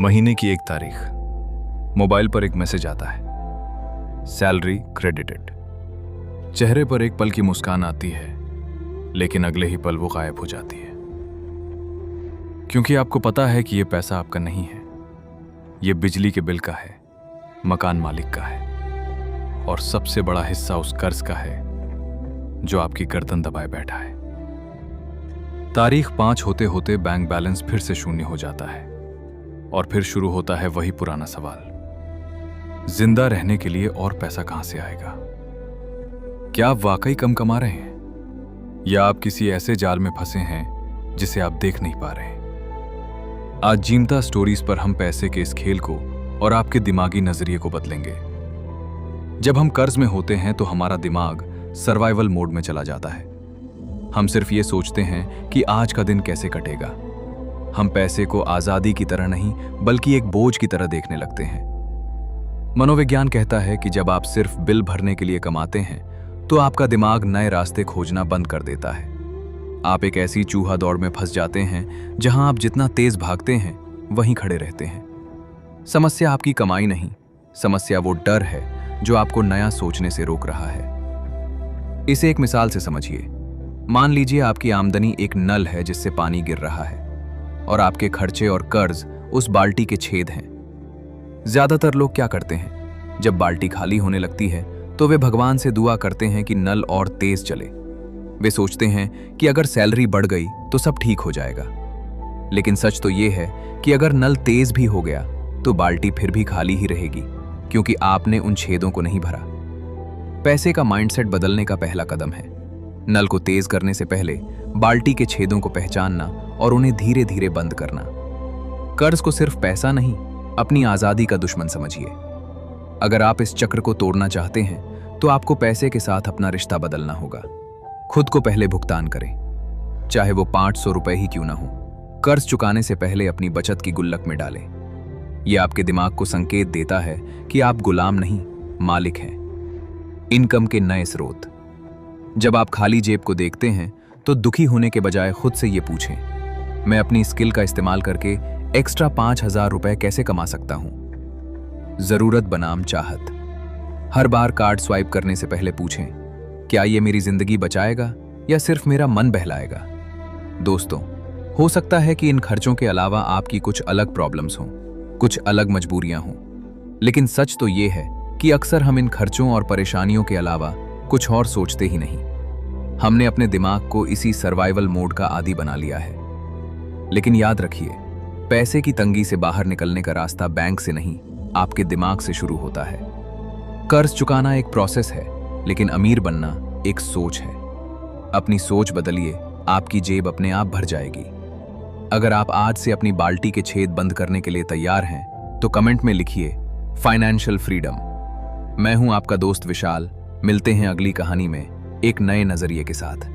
महीने की 1 तारीख, मोबाइल पर एक मैसेज आता है, सैलरी क्रेडिटेड। चेहरे पर एक पल की मुस्कान आती है, लेकिन अगले ही पल वो गायब हो जाती है, क्योंकि आपको पता है कि ये पैसा आपका नहीं है। ये बिजली के बिल का है, मकान मालिक का है, और सबसे बड़ा हिस्सा उस कर्ज का है जो आपकी गर्दन दबाए बैठा है। तारीख 5 होते होते बैंक बैलेंस फिर से शून्य हो जाता है, और फिर शुरू होता है वही पुराना सवाल, जिंदा रहने के लिए और पैसा कहां से आएगा? क्या आप वाकई कम कमा रहे हैं, या आप किसी ऐसे जाल में फंसे हैं जिसे आप देख नहीं पा रहे? आज जीमता स्टोरीज पर हम पैसे के इस खेल को और आपके दिमागी नजरिए को बदलेंगे। जब हम कर्ज में होते हैं तो हमारा दिमाग सर्वाइवल मोड में चला जाता है। हम सिर्फ ये सोचते हैं कि आज का दिन कैसे कटेगा। हम पैसे को आजादी की तरह नहीं बल्कि एक बोझ की तरह देखने लगते हैं। मनोविज्ञान कहता है कि जब आप सिर्फ बिल भरने के लिए कमाते हैं तो आपका दिमाग नए रास्ते खोजना बंद कर देता है। आप एक ऐसी चूहा दौड़ में फंस जाते हैं जहां आप जितना तेज भागते हैं वहीं खड़े रहते हैं। समस्या आपकी कमाई नहीं, समस्या वो डर है जो आपको नया सोचने से रोक रहा है। इसे एक मिसाल से समझिए। मान लीजिए आपकी आमदनी एक नल है जिससे पानी गिर रहा है, और आपके खर्चे और कर्ज उस बाल्टी के छेद हैं। ज्यादातर लोग क्या करते हैं, जब बाल्टी खाली होने लगती है तो वे भगवान से दुआ करते हैं कि नल और तेज चले। वे सोचते हैं कि अगर सैलरी बढ़ गई तो सब ठीक हो जाएगा। लेकिन सच तो यह है कि अगर नल तेज भी हो गया तो बाल्टी फिर भी खाली ही रहेगी, क्योंकि आपने उन छेदों को नहीं भरा। पैसे का माइंडसेट बदलने का पहला कदम है नल को तेज करने से पहले बाल्टी के छेदों को पहचानना और उन्हें धीरे धीरे बंद करना। कर्ज को सिर्फ पैसा नहीं, अपनी आजादी का दुश्मन समझिए। अगर आप इस चक्र को तोड़ना चाहते हैं तो आपको पैसे के साथ अपना रिश्ता बदलना होगा। खुद को पहले भुगतान करें, चाहे वो 500 रुपए ही क्यों ना हो। कर्ज चुकाने से पहले अपनी बचत की गुल्लक में डालें। यह आपके दिमाग को संकेत देता है कि आप गुलाम नहीं, मालिक हैं। इनकम के नए स्रोत। जब आप खाली जेब को देखते हैं तो दुखी होने के बजाय खुद से ये पूछें, मैं अपनी स्किल का इस्तेमाल करके एक्स्ट्रा 5,000 रुपए कैसे कमा सकता हूं? जरूरत बनाम चाहत। हर बार कार्ड स्वाइप करने से पहले पूछें, क्या ये मेरी जिंदगी बचाएगा या सिर्फ मेरा मन बहलाएगा? दोस्तों, हो सकता है कि इन खर्चों के अलावा आपकी कुछ अलग प्रॉब्लम्स हों, कुछ अलग मजबूरियां हों, लेकिन सच तो ये है कि अक्सर हम इन खर्चों और परेशानियों के अलावा कुछ और सोचते ही नहीं। हमने अपने दिमाग को इसी सर्वाइवल मोड का आदी बना लिया है। लेकिन याद रखिए, पैसे की तंगी से बाहर निकलने का रास्ता बैंक से नहीं, आपके दिमाग से शुरू होता है। कर्ज चुकाना एक प्रोसेस है, लेकिन अमीर बनना एक सोच है। अपनी सोच बदलिए, आपकी जेब अपने आप भर जाएगी। अगर आप आज से अपनी बाल्टी के छेद बंद करने के लिए तैयार हैं तो कमेंट में लिखिए फाइनेंशियल फ्रीडम। मैं हूं आपका दोस्त विशाल। मिलते हैं अगली कहानी में एक नए नजरिए के साथ।